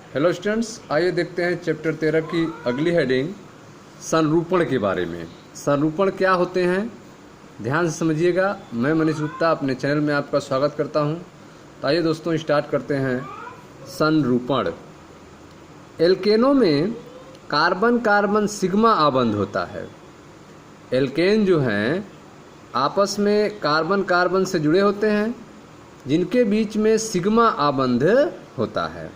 Hello students, आइए देखते हैं चैप्टर 13 की अगली हेडिंग संरूपण के बारे में। संरूपण क्या होते हैं, ध्यान से समझिएगा। मैं मनीष गुप्ता अपने चैनल में आपका स्वागत करता हूं। तो आइए दोस्तों स्टार्ट करते हैं। संरूपण। एल्केनों में कार्बन कार्बन सिग्मा आबंध होता है। एल्केन जो हैं आपस में कार्बन कार्बन से जुड़े होते हैं, जिनके बीच में सिग्मा आबंध होता है।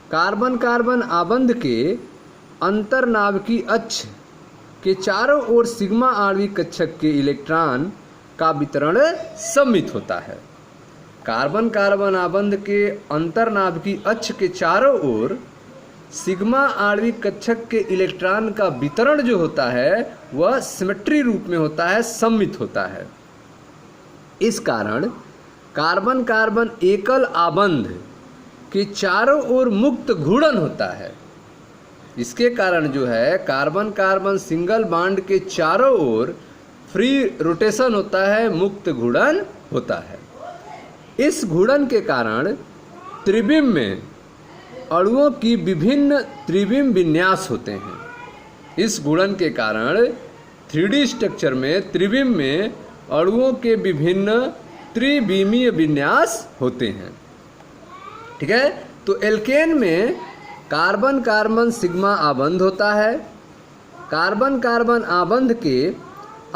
कार्बन कार्बन आबंध के अंतर्नाभिकीय अक्ष के चारों ओर सिग्मा आणविक कक्षक के इलेक्ट्रॉन का वितरण सममित होता है। कार्बन कार्बन आबंध के अंतर्नाभिकीय अक्ष के चारों ओर सिग्मा आणविक कक्षक के इलेक्ट्रॉन का वितरण जो होता है वह सिमेट्री रूप में होता है, सममित होता है। इस कारण कार्बन कार्बन एकल आबंध के चारों ओर मुक्त घूर्णन होता है। इसके कारण जो है कार्बन कार्बन सिंगल बॉन्ड के चारों ओर फ्री रोटेशन होता है, मुक्त घूर्णन होता है। इस घूर्णन के कारण त्रिविम में अणुओं की विभिन्न त्रिविम विन्यास होते हैं। इस घूर्णन के कारण 3D स्ट्रक्चर में त्रिविम में अणुओं के विभिन्न त्रिविमीय विन्यास होते हैं। ठीक है, तो एल्केन में कार्बन कार्बन सिग्मा आबंध होता है। कार्बन कार्बन आबंध के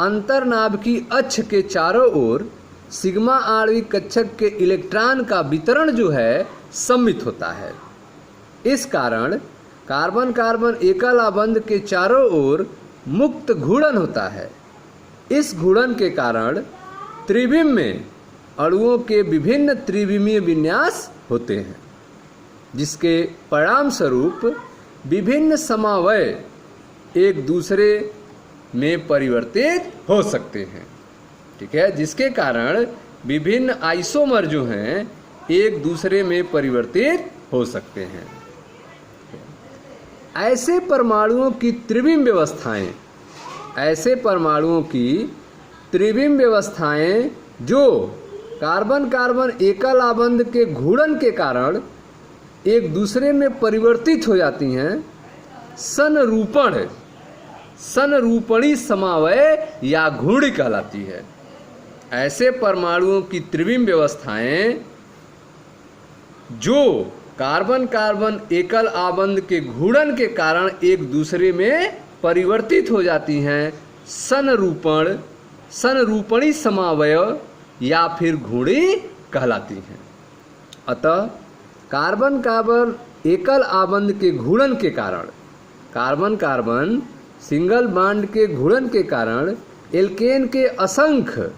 अंतर्नाभिकीय अक्ष के चारों ओर सिग्मा आणविक कक्षक के इलेक्ट्रॉन का वितरण जो है सममित होता है। इस कारण कार्बन कार्बन एकल आबंध के चारों ओर मुक्त घूर्णन होता है। इस घूर्णन के कारण त्रिविम में अणुओं के विभिन्न त्रिविमीय विन्यास होते हैं, जिसके परिणाम स्वरूप विभिन्न समवाय एक दूसरे में परिवर्तित हो सकते हैं। ठीक है, जिसके कारण विभिन्न आइसोमर जो हैं एक दूसरे में परिवर्तित हो सकते हैं। ऐसे परमाणुओं की त्रिविम व्यवस्थाएं जो कार्बन कार्बन एकल आबंध के घूर्णन के कारण एक दूसरे में परिवर्तित हो जाती हैं, संरूपणी समवाय या घूर्णी कहलाती है। ऐसे परमाणुओं की त्रिविम व्यवस्थाएं जो कार्बन कार्बन एकल आबंध के घूर्णन के कारण एक दूसरे में परिवर्तित हो जाती हैं, संरूपणी समवाय या फिर घूर्णी कहलाती हैं। अतः कार्बन कार्बन एकल आबंध के घूर्णन के कारण, कार्बन कार्बन सिंगल बॉन्ड के घूर्णन के कारण एल्केन के असंख्य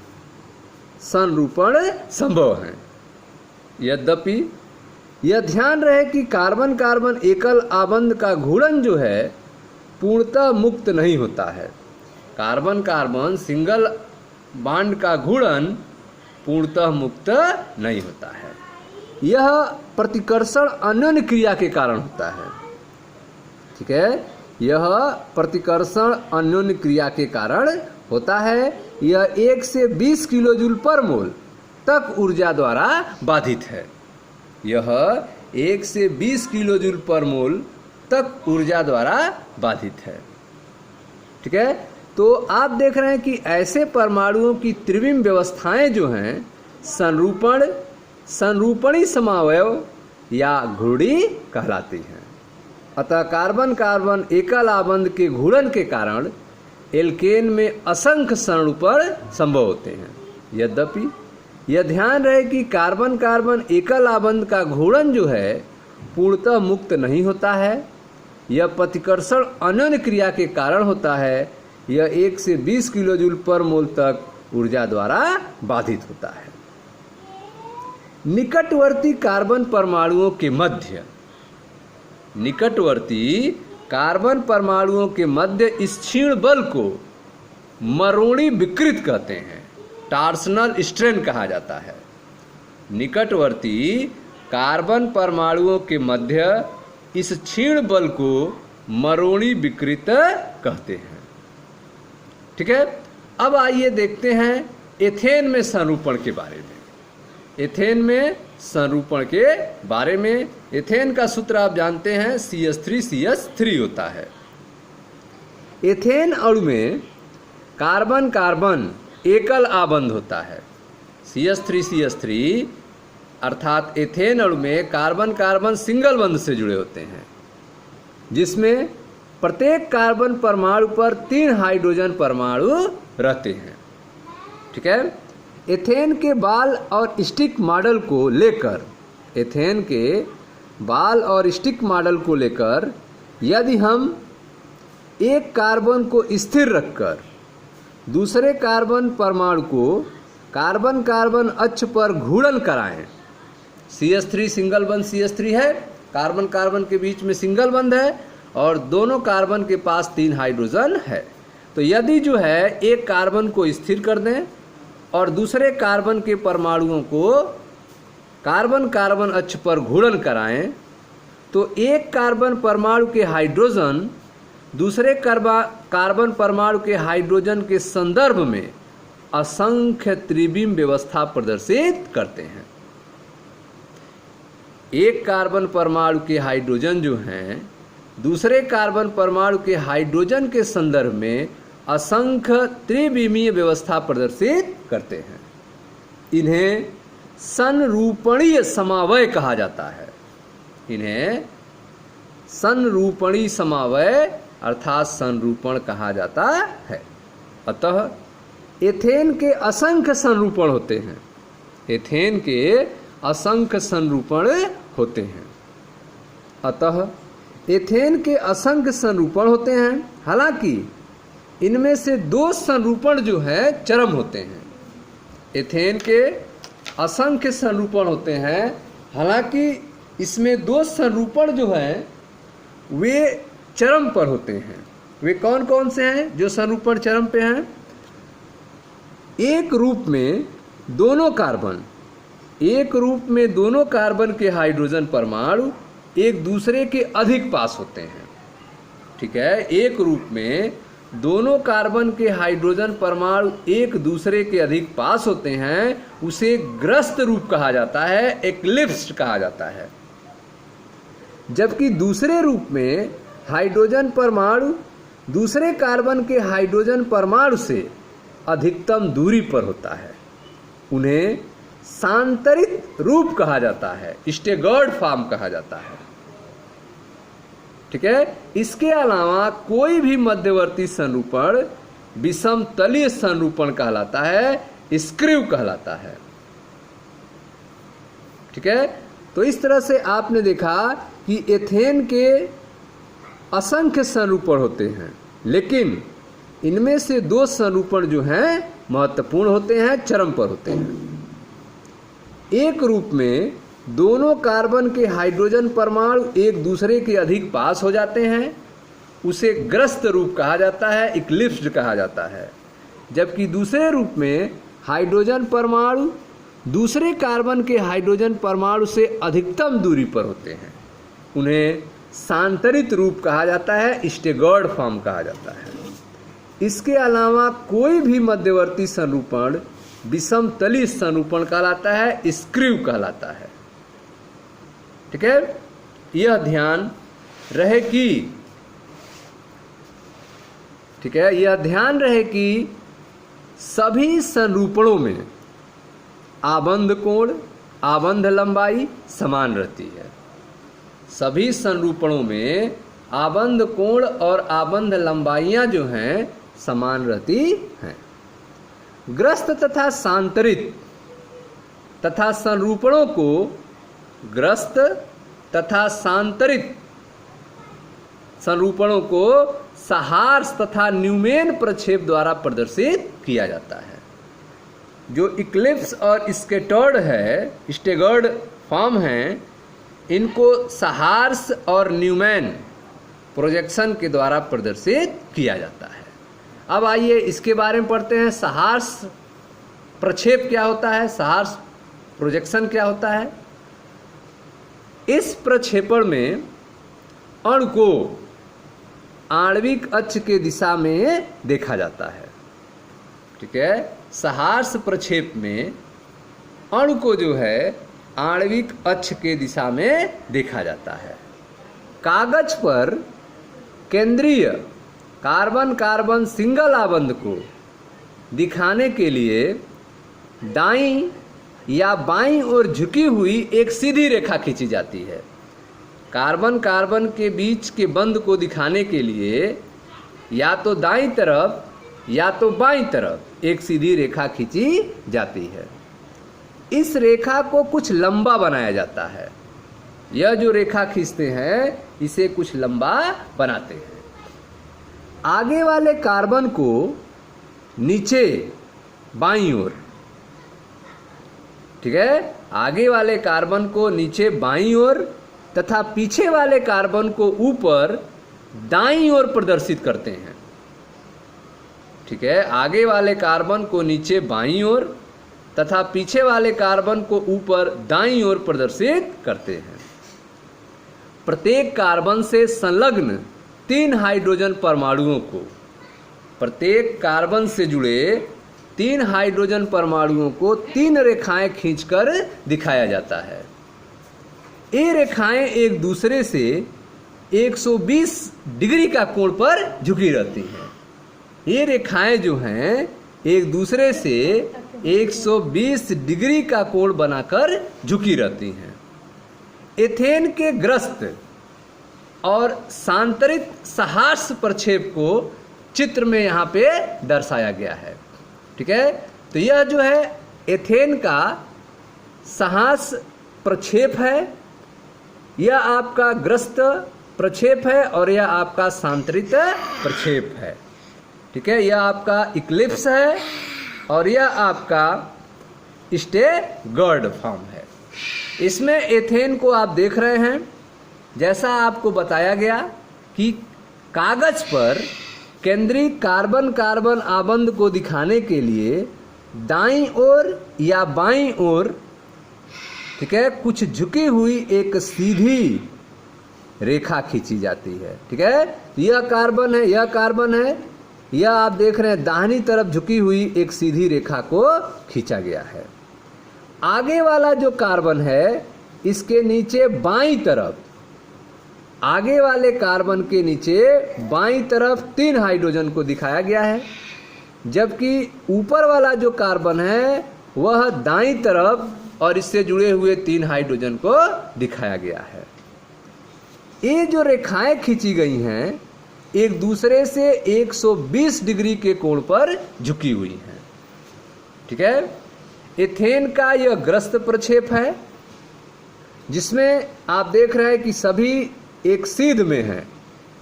संरूपण संभव हैं। यद्यपि यह ध्यान रहे कि कार्बन कार्बन एकल आबंध का घूर्णन जो है पूर्णतः मुक्त नहीं होता है। कार्बन कार्बन सिंगल बॉन्ड का घूर्णन पूर्णतः मुक्त नहीं होता है। यह प्रतिकर्षण अन्योन्य क्रिया के कारण होता है। ठीक है, यह प्रतिकर्षण अन्योन्य क्रिया के कारण होता है। यह 1 से 20 किलोजूल पर मोल तक ऊर्जा द्वारा बाधित है। यह 1 से 20 किलोजूल पर मोल तक ऊर्जा द्वारा बाधित है। ठीक है, तो आप देख रहे हैं कि ऐसे परमाणुओं की त्रिविम व्यवस्थाएं जो हैं संरूपणी समवाय या घूर्णी कहलाती हैं। अतः कार्बन कार्बन एकल आबंध के घूर्णन के कारण एल्केन में असंख्य संरूपण संभव होते हैं। यद्यपि यह ध्यान रहे कि कार्बन कार्बन एकल आबंध का घूर्णन जो है पूर्णतः मुक्त नहीं होता है। यह प्रतिकर्षण अन्योन्य क्रिया के कारण होता है। यह 1 से 20 किलोजूल पर मोल तक ऊर्जा द्वारा बाधित होता है। निकटवर्ती कार्बन परमाणुओं के मध्य इस क्षीण बल को मरोड़ी विकृत कहते हैं, टॉर्सनल स्ट्रेन कहा जाता है। निकटवर्ती कार्बन परमाणुओं के मध्य इस क्षीण बल को मरोड़ी विकृत कहते हैं। ठीक है, अब आइए देखते हैं एथेन में संरूपण के बारे में। एथेन में संरूपण के बारे में। एथेन का सूत्र आप जानते हैं CH3CH3 होता है। एथेन अणु में कार्बन कार्बन एकल आबंध होता है। CH3CH3 अर्थात एथेन अणु में कार्बन कार्बन सिंगल बंध से जुड़े होते हैं, जिसमें प्रत्येक कार्बन परमाणु पर 3 हाइड्रोजन परमाणु रहते हैं। ठीक है। एथेन के बाल और स्टिक मॉडल को लेकर यदि हम एक कार्बन को स्थिर रखकर दूसरे कार्बन परमाणु को कार्बन कार्बन अक्ष पर घूर्णन कराएं, CH3 सिंगल बंध CH3 है, कार्बन कार्बन के बीच में सिंगल बंध है और दोनों कार्बन के पास 3 हाइड्रोजन है। तो यदि जो है एक कार्बन को स्थिर कर दें और दूसरे कार्बन के परमाणुओं को कार्बन कार्बन अक्ष पर घूर्णन कराएं, तो एक कार्बन परमाणु के हाइड्रोजन दूसरे कार्बन परमाणु के हाइड्रोजन के संदर्भ में असंख्य त्रिविम व्यवस्था प्रदर्शित करते हैं। एक कार्बन परमाणु के हाइड्रोजन जो हैं दूसरे कार्बन परमाणु के हाइड्रोजन के संदर्भ में असंख्य त्रिविमीय व्यवस्था प्रदर्शित करते हैं। इन्हें संरूपणीय समवाय कहा जाता है। इन्हें संरूपणीय समवाय अर्थात संरूपण कहा जाता है। अतः एथेन के असंख्य संरूपण होते हैं। एथेन के असंख्य संरूपण होते हैं। अतः एथेन के असंख्य संरूपण होते हैं। हालांकि इनमें से 2 संरूपण जो है चरम होते हैं। एथेन के असंख्य संरूपण होते हैं, हालांकि इसमें 2 संरूपण जो हैं वे चरम पर होते हैं। वे कौन कौन से हैं जो संरूपण चरम पे हैं? एक रूप में दोनों कार्बन के हाइड्रोजन परमाणु एक दूसरे के अधिक पास होते हैं। ठीक है। एक रूप में दोनों कार्बन के हाइड्रोजन परमाणु एक दूसरे के अधिक पास होते हैं, उसे ग्रस्त रूप कहा जाता है, एक्लिप्स्ड कहा जाता है। जबकि दूसरे रूप में हाइड्रोजन परमाणु दूसरे कार्बन के हाइड्रोजन परमाणु से अधिकतम दूरी पर होता है, उन्हें सांतरित रूप कहा जाता है, स्टेगर्ड फॉर्म कहा जाता है। ठीक है। इसके अलावा कोई भी मध्यवर्ती संरूपण विषम तलीय संरूपण कहलाता है, स्क्रीव कहलाता है। ठीक है। तो इस तरह से आपने देखा कि एथेन के असंख्य संरूपण होते हैं, लेकिन इनमें से 2 संरूपण जो हैं महत्वपूर्ण होते हैं, चरम पर होते हैं। एक रूप में दोनों कार्बन के हाइड्रोजन परमाणु एक दूसरे के अधिक पास हो जाते हैं, उसे ग्रस्त रूप कहा जाता है, इक्लिप्स्ड कहा जाता है। जबकि दूसरे रूप में हाइड्रोजन परमाणु दूसरे कार्बन के हाइड्रोजन परमाणु से अधिकतम दूरी पर होते हैं, उन्हें सांतरित रूप कहा जाता है, स्टेगर्ड फॉर्म कहा जाता है। इसके अलावा कोई भी मध्यवर्ती संरूपण विषम तलीय संरूपण कहलाता है, स्क्रीव कहलाता है। ठीक है। यह ध्यान रहे कि सभी संरूपणों में आबंध कोण, आबंध लंबाई समान रहती है। सभी संरूपणों में आबंध कोण और आबंध लंबाइयां जो हैं समान रहती हैं। ग्रस्त तथा सांतरित तथा संरूपणों को ग्रस्त तथा सांतरित संरूपणों को सहार्स तथा न्यूमेन प्रक्षेप द्वारा प्रदर्शित किया जाता है। जो इक्लिप्स और स्कैटर्ड है, स्टेगर्ड फॉर्म हैं, इनको सहार्स और न्यूमेन प्रोजेक्शन के द्वारा प्रदर्शित किया जाता है। अब आइए इसके बारे में पढ़ते हैं। सहार्स प्रक्षेप क्या होता है, सहार्स प्रोजेक्शन क्या होता है। इस प्रक्षेपण में अणु को आणविक अक्ष के दिशा में देखा जाता है। ठीक है। सहार्स प्रक्षेप में अणु को जो है आणविक अक्ष के दिशा में देखा जाता है। कागज पर केंद्रीय कार्बन कार्बन सिंगल आबंध को दिखाने के लिए दाईं या बाईं ओर झुकी हुई एक सीधी रेखा खींची जाती है। कार्बन कार्बन के बीच के बंध को दिखाने के लिए या तो दाईं तरफ या तो बाईं तरफ एक सीधी रेखा खींची जाती है। इस रेखा को कुछ लंबा बनाया जाता है। यह जो रेखा खींचते हैं इसे कुछ लंबा बनाते हैं। आगे वाले कार्बन को नीचे बाईं ओर, ठीक है, आगे वाले कार्बन को नीचे बाईं ओर तथा पीछे वाले कार्बन को ऊपर दाईं ओर प्रदर्शित करते हैं। ठीक है, आगे वाले कार्बन को नीचे बाईं ओर तथा पीछे वाले कार्बन को ऊपर दाईं ओर प्रदर्शित करते हैं। प्रत्येक कार्बन से संलग्न 3 हाइड्रोजन परमाणुओं को, प्रत्येक कार्बन से जुड़े 3 हाइड्रोजन परमाणुओं को 3 रेखाएं खींचकर दिखाया जाता है। ये रेखाएं एक दूसरे से 120 डिग्री का कोण पर झुकी रहती हैं। ये रेखाएं जो हैं एक दूसरे से 120 डिग्री का कोण बनाकर झुकी रहती हैं। एथेन के ग्रस्त और सांतरित सहास्य प्रक्षेप को चित्र में यहाँ पे दर्शाया गया है। ठीक है, तो यह जो है एथेन का सहास्य प्रक्षेप है, यह आपका ग्रस्त प्रक्षेप है और यह आपका सांतरित प्रक्षेप है। ठीक है, यह आपका इक्लिप्स है और यह आपका स्टेगर्ड फॉर्म है। इसमें एथेन को आप देख रहे हैं, जैसा आपको बताया गया कि कागज पर केंद्रीय कार्बन कार्बन आबंध को दिखाने के लिए दाईं ओर या बाईं ओर, ठीक है, कुछ झुकी हुई एक सीधी रेखा खींची जाती है। ठीक है, यह कार्बन है, यह कार्बन है, यह आप देख रहे हैं दाहिनी तरफ झुकी हुई एक सीधी रेखा को खींचा गया है। आगे वाला जो कार्बन है इसके नीचे बाईं तरफ, आगे वाले कार्बन के नीचे बाईं तरफ 3 हाइड्रोजन को दिखाया गया है, जबकि ऊपर वाला जो कार्बन है वह दाईं तरफ और इससे जुड़े हुए 3 हाइड्रोजन को दिखाया गया है। ये जो रेखाएं खींची गई हैं एक दूसरे से 120 डिग्री के कोण पर झुकी हुई हैं। ठीक है, एथेन का यह ग्रस्त प्रक्षेप है जिसमें आप देख रहे हैं कि सभी एक सीध में है।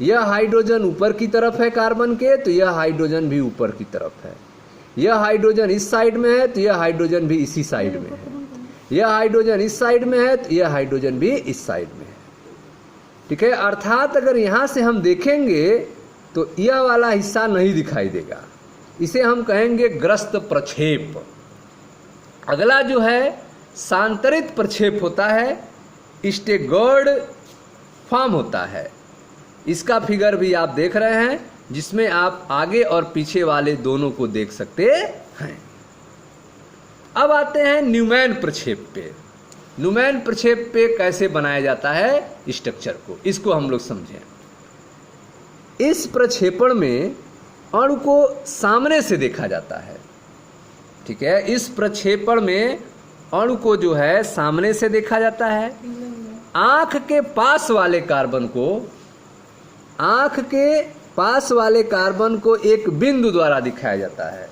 यह हाइड्रोजन ऊपर की तरफ है कार्बन के, तो यह हाइड्रोजन भी ऊपर की तरफ है। यह हाइड्रोजन इस साइड में है तो यह हाइड्रोजन भी इसी साइड में है। यह हाइड्रोजन इस साइड में है तो यह हाइड्रोजन भी इस साइड में है। ठीक है, अर्थात अगर यहाँ से हम देखेंगे तो यह वाला हिस्सा नहीं दिखाई देगा, इसे हम कहेंगे ग्रस्त प्रक्षेप। अगला जो है सांतरित प्रक्षेप होता है, स्टेगर्ड फॉर्म होता है। इसका फिगर भी आप देख रहे हैं जिसमें आप आगे और पीछे वाले दोनों को देख सकते हैं। अब आते हैं न्यूमैन प्रक्षेप पे। न्यूमैन प्रक्षेप पे कैसे बनाया जाता है स्ट्रक्चर को, इसको हम लोग समझें। इस प्रक्षेपण में अणु को सामने से देखा जाता है। ठीक है, इस प्रक्षेपण में अणु को जो है सामने से देखा जाता है। आंख के पास वाले कार्बन को, आंख के पास वाले कार्बन को एक बिंदु द्वारा दिखाया जाता है।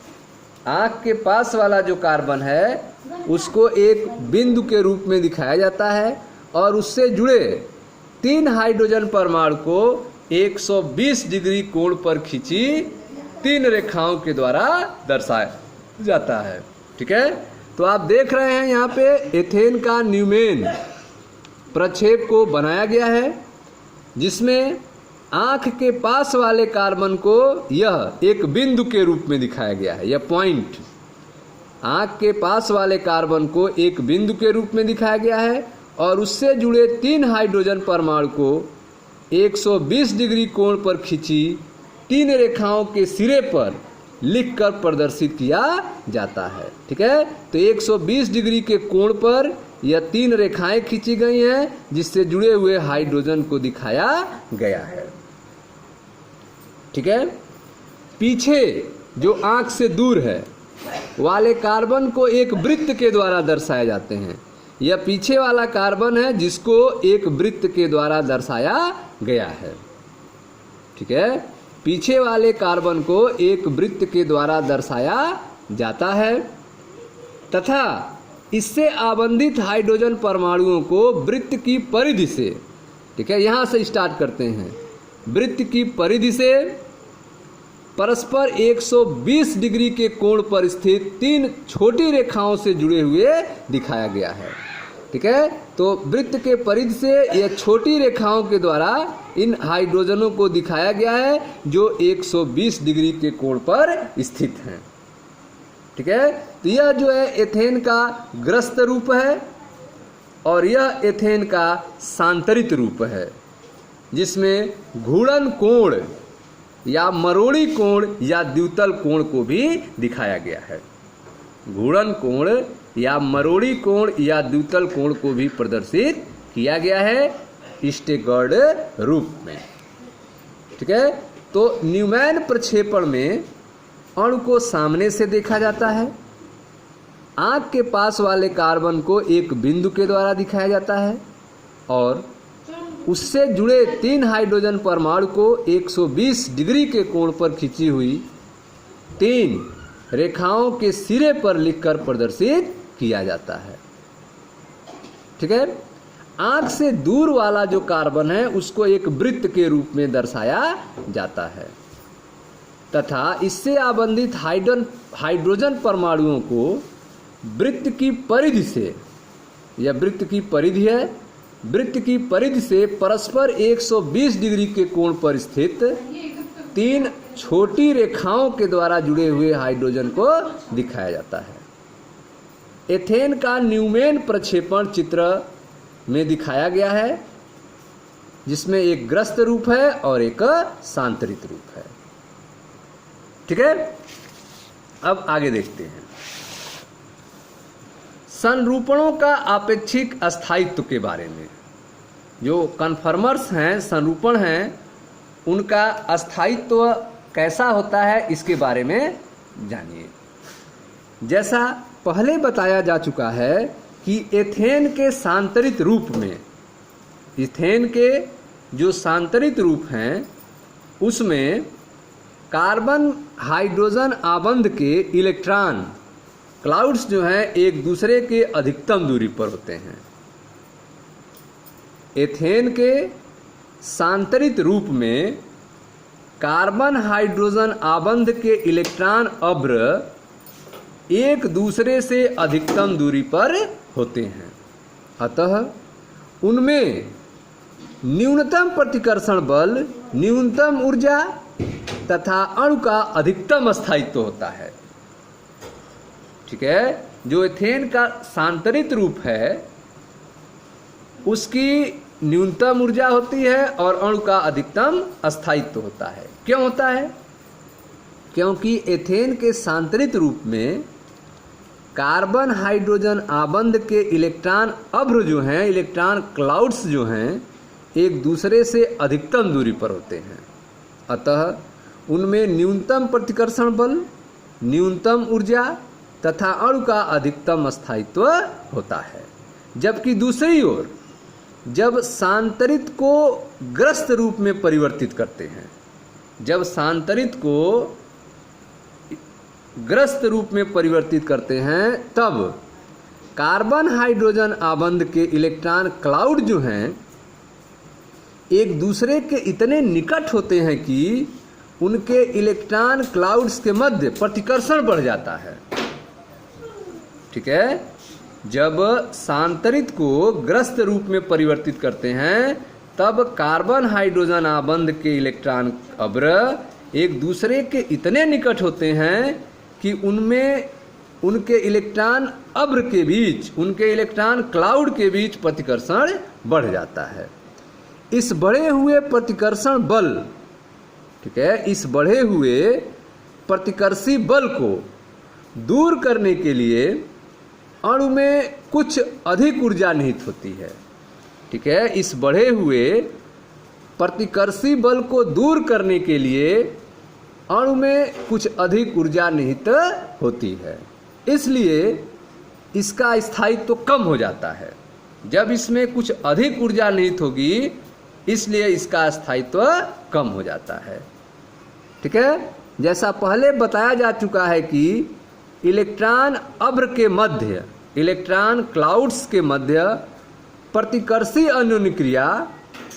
आंख के पास वाला जो कार्बन है उसको एक बिंदु के रूप में दिखाया जाता है और उससे जुड़े 3 हाइड्रोजन परमाणु को 120 डिग्री कोण पर खींची 3 रेखाओं के द्वारा दर्शाया जाता है। ठीक है, तो आप देख रहे हैं यहाँ पे एथेन का न्यूमैन प्रक्षेप को बनाया गया है जिसमें आंख के पास वाले कार्बन को यह एक बिंदु के रूप में दिखाया गया है। यह पॉइंट आंख के पास वाले कार्बन को एक बिंदु के रूप में दिखाया गया है और उससे जुड़े 3 हाइड्रोजन परमाणु को 120 डिग्री कोण पर खींची 3 रेखाओं के सिरे पर लिखकर प्रदर्शित किया जाता है। ठीक है, तो 120 डिग्री के कोण पर यह 3 रेखाएं खींची गई हैं जिससे जुड़े हुए हाइड्रोजन को दिखाया गया है। ठीक है, पीछे जो आंख से दूर है वाले कार्बन को एक वृत्त के द्वारा दर्शाए जाते हैं। यह पीछे वाला कार्बन है जिसको एक वृत्त के द्वारा दर्शाया गया है। ठीक है, पीछे वाले कार्बन को एक वृत्त के द्वारा दर्शाया जाता है तथा इससे आबंधित हाइड्रोजन परमाणुओं को वृत्त की परिधि से, ठीक है, यहां से स्टार्ट करते हैं, वृत्त की परिधि से परस्पर 120 डिग्री के कोण पर स्थित 3 छोटी रेखाओं से जुड़े हुए दिखाया गया है। ठीक है, तो वृत्त के परिधि से यह छोटी रेखाओं के द्वारा इन हाइड्रोजनों को दिखाया गया है जो 120 डिग्री के कोण पर स्थित हैं। ठीक है, तो यह जो है एथेन का ग्रस्त रूप है और यह एथेन का सांतरित रूप है जिसमें घूर्णन कोण या मरोड़ी कोण या द्वितल कोण को भी दिखाया गया है। घूर्णन कोण या मरोड़ी कोण या द्वितल कोण को भी प्रदर्शित किया गया है स्टेगर्ड रूप में। ठीक है, तो न्यूमैन प्रक्षेपण में अणु को सामने से देखा जाता है। आंख के पास वाले कार्बन को एक बिंदु के द्वारा दिखाया जाता है और उससे जुड़े 3 हाइड्रोजन परमाणु को 120 डिग्री के कोण पर खींची हुई 3 रेखाओं के सिरे पर लिखकर प्रदर्शित किया जाता है। ठीक है, आंख से दूर वाला जो कार्बन है उसको एक वृत्त के रूप में दर्शाया जाता है तथा इससे आबंधित हाइड्रोजन परमाणुओं को वृत्त की परिधि से, यह वृत्त की परिधि है, वृत्त की परिधि से परस्पर 120 डिग्री के कोण पर स्थित 3 छोटी रेखाओं के द्वारा जुड़े हुए हाइड्रोजन को दिखाया जाता है। एथेन का न्यूमैन प्रक्षेपण चित्र में दिखाया गया है जिसमें एक ग्रस्त रूप है और एक सांतरित रूप है। ठीक है, अब आगे देखते हैं संरूपणों का आपेक्षिक अस्थायित्व के बारे में। जो कन्फर्मर्स हैं, संरूपण हैं, उनका अस्थायित्व कैसा होता है इसके बारे में जानिए। जैसा पहले बताया जा चुका है कि एथेन के सांतरित रूप में, एथेन के जो सांतरित रूप हैं उसमें कार्बन हाइड्रोजन आबंध के इलेक्ट्रॉन क्लाउड्स जो हैं एक दूसरे के अधिकतम दूरी पर होते हैं। एथेन के सांतरित रूप में कार्बन हाइड्रोजन आबंध के इलेक्ट्रॉन अभ्र एक दूसरे से अधिकतम दूरी पर होते हैं, अतः उनमें न्यूनतम प्रतिकर्षण बल, न्यूनतम ऊर्जा तथा अणु का अधिकतम स्थायित्व होता है। ठीक है, जो एथेन का सांतरित रूप है उसकी न्यूनतम ऊर्जा होती है और अणु का अधिकतम स्थायित्व होता है। क्यों होता है? क्योंकि एथेन के सांतरित रूप में कार्बन हाइड्रोजन आबंध के इलेक्ट्रॉन अभ्र जो हैं, इलेक्ट्रॉन क्लाउड्स जो हैं, एक दूसरे से अधिकतम दूरी पर होते हैं, अतः उनमें न्यूनतम प्रतिकर्षण बल, न्यूनतम ऊर्जा तथा अणु का अधिकतम स्थायित्व होता है। जबकि दूसरी ओर जब सांतरित को ग्रस्त रूप में परिवर्तित करते हैं, जब सांतरित को ग्रस्त रूप में परिवर्तित करते हैं तब कार्बन हाइड्रोजन आबंध के इलेक्ट्रॉन क्लाउड जो हैं एक दूसरे के इतने निकट होते हैं कि उनके इलेक्ट्रॉन क्लाउड्स के मध्य प्रतिकर्षण बढ़ जाता है। ठीक है, जब सांतरित को ग्रस्त रूप में परिवर्तित करते हैं तब कार्बन हाइड्रोजन आबंध के इलेक्ट्रॉन अभ्र एक दूसरे के इतने निकट होते हैं कि उनमें उनके इलेक्ट्रॉन अभ्र के बीच, उनके इलेक्ट्रॉन क्लाउड के बीच प्रतिकर्षण बढ़ जाता है। इस बढ़े हुए प्रतिकर्षण बल, ठीक है, इस बढ़े हुए प्रतिकर्षी बल को दूर करने के लिए अणु में कुछ अधिक ऊर्जा निहित होती है। ठीक है, इस बढ़े हुए प्रतिकर्षी बल को दूर करने के लिए अणु में कुछ अधिक ऊर्जा निहित होती है, इसलिए इसका स्थायित्व तो कम हो जाता है। जब इसमें कुछ अधिक ऊर्जा निहित होगी इसलिए इसका स्थायित्व कम हो जाता है। ठीक है, जैसा पहले बताया जा चुका है कि इलेक्ट्रॉन अभ्र के मध्य, इलेक्ट्रॉन क्लाउड्स के मध्य प्रतिकर्षी अन्योन्य क्रिया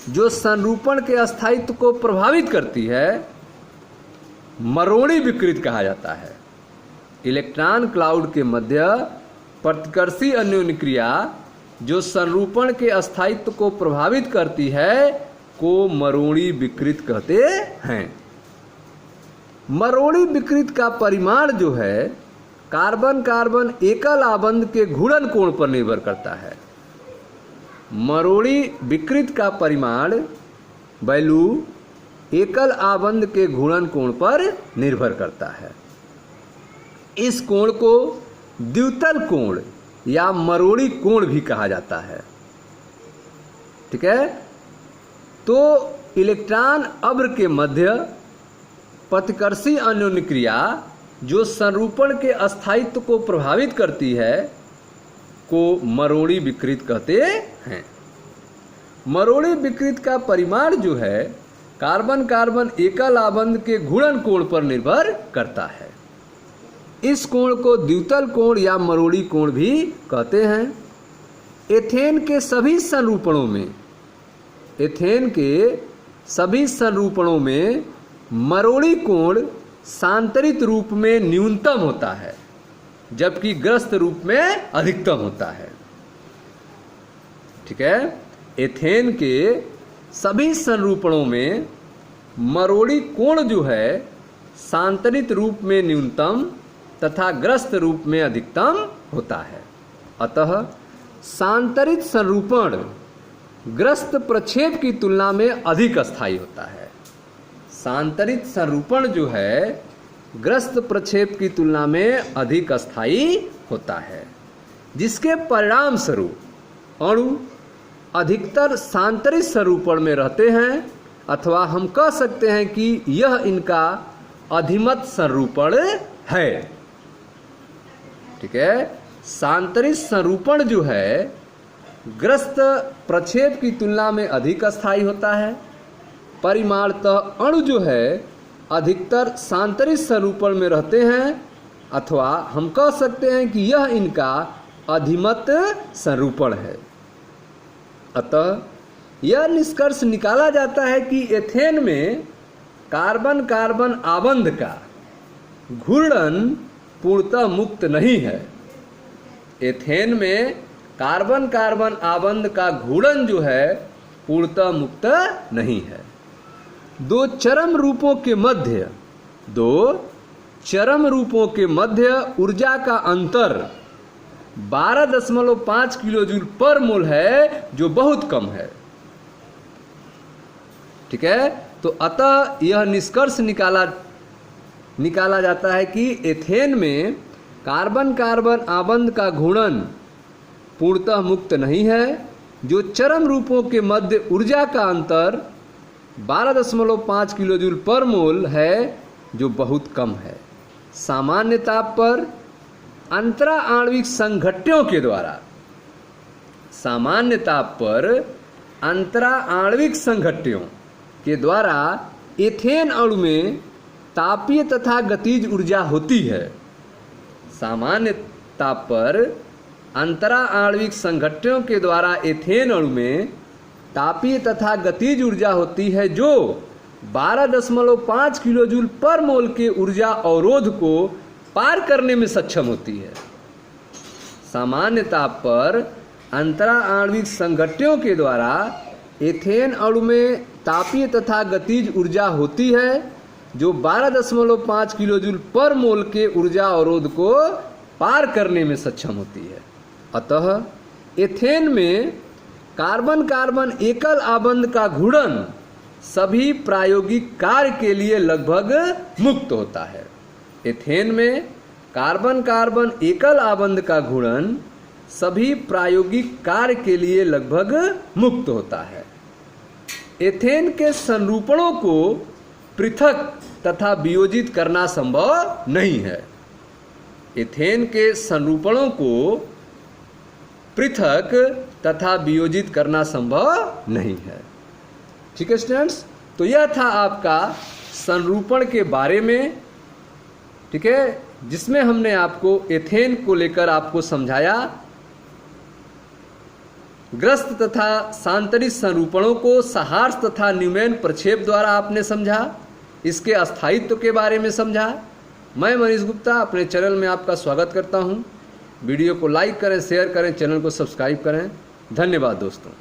जो संरूपण के स्थायित्व को प्रभावित करती है मरोड़ी विकृत कहा जाता है। इलेक्ट्रॉन क्लाउड के मध्य प्रतिकर्षी अन्योन्य क्रिया जो संरूपण के स्थायित्व को प्रभावित करती है को मरोड़ी विकृत कहते हैं। मरोड़ी विकृत का परिमाण जो है कार्बन कार्बन एकल आबंध के घूर्णन कोण पर निर्भर करता है। मरोड़ी विकृत का परिमाण वैल्यू एकल आबंध के घूर्णन कोण पर निर्भर करता है। इस कोण को द्वितल कोण या मरोड़ी कोण भी कहा जाता है। ठीक है, तो इलेक्ट्रॉन अभ्र के मध्य प्रतिकर्षी अन्योन्य क्रिया जो संरूपण के स्थायित्व को प्रभावित करती है को मरोड़ी विकृत कहते हैं। मरोड़ी विकृत का परिमाण जो है कार्बन कार्बन एकल आबंध के घूर्णन कोण पर निर्भर करता है। इस कोण को द्वितल कोण या मरोड़ी कोण भी कहते हैं। एथेन के सभी संरूपणों में, एथेन के सभी संरूपणों में मरोड़ी कोण सांतरित रूप में न्यूनतम होता है जबकि ग्रस्त रूप में अधिकतम होता है। ठीक है, एथेन के सभी संरूपणों में मरोड़ी कोण जो है सांतरित रूप में न्यूनतम तथा ग्रस्त रूप में अधिकतम होता है। अतः सांतरित संरूपण ग्रस्त प्रक्षेप की तुलना में अधिक स्थायी होता है। सांतरित संरूपण जो है ग्रस्त प्रक्षेप की तुलना में अधिक स्थायी होता है, जिसके परिणाम स्वरूप अणु अधिकतर सांतरित संरूपण में रहते हैं, अथवा हम कह सकते हैं कि यह इनका अधिमत संरूपण है। ठीक है, सांतरित संरूपण जो है ग्रस्त प्रक्षेप की तुलना में अधिक स्थायी होता है। परिमाणतः अणु जो है अधिकतर सांतरित संरूपण में रहते हैं, अथवा हम कह सकते हैं कि यह इनका अधिमत संरूपण है। अतः यह निष्कर्ष निकाला जाता है कि एथेन में कार्बन कार्बन आबंध का घूर्णन पूर्णतः मुक्त नहीं है। एथेन में कार्बन कार्बन आबंध का घूर्णन जो है पूर्णतः मुक्त नहीं है। दो चरम रूपों के मध्य ऊर्जा का अंतर 12.5 किलो जूल पर मोल है, जो बहुत कम है। ठीक है, तो अतः यह निष्कर्ष निकाला जाता है कि एथेन में कार्बन कार्बन आबंध का घूर्णन पूर्णतः मुक्त नहीं है। जो चरम रूपों के मध्य ऊर्जा का अंतर 12.5 किलो जूल पर मोल है, जो बहुत कम है। सामान्य ताप पर अंतरा आणविक संघट्यों के द्वारा, सामान्य ताप पर अंतरा आणविक संघट्यों के द्वारा एथेन अणु में तापीय तथा गतिज ऊर्जा होती है। सामान्य ताप पर अंतरा आणविक संघट्यों के द्वारा एथेन अणु में तापीय तथा गतिज ऊर्जा होती है, जो 12.5 किलो जूल पर मोल के ऊर्जा अवरोध को पार करने में सक्षम होती है। सामान्य ताप पर अंतरा आणविक संघट्यों के द्वारा एथेन अणु में तापीय तथा गतिज ऊर्जा होती है, जो 12.5 किलो जूल पर मोल के ऊर्जा अवरोध को पार करने में सक्षम होती है। अतः एथेन में कार्बन कार्बन एकल आबंध का घूर्णन सभी प्रायोगिक कार्य के लिए लगभग मुक्त होता है। एथेन में कार्बन कार्बन एकल आबंध का घूर्णन सभी प्रायोगिक कार्य के लिए लगभग मुक्त होता है। एथेन के संरूपणों को पृथक तथा वियोजित करना संभव नहीं है। एथेन के संरूपणों को पृथक तथा वियोजित करना संभव नहीं है। ठीक है स्टूडेंट्स, तो यह था आपका संरूपण के बारे में, ठीक है, जिसमें हमने आपको एथेन को लेकर आपको समझाया। ग्रस्त तथा सांतरित संरूपणों को सहार्स तथा न्यूमैन प्रक्षेप द्वारा आपने समझा, इसके अस्थायित्व के बारे में समझा। मैं मनीष गुप्ता अपने चैनल में आपका स्वागत करता हूं। वीडियो को लाइक करें, शेयर करें, चैनल को सब्सक्राइब करें। धन्यवाद दोस्तों।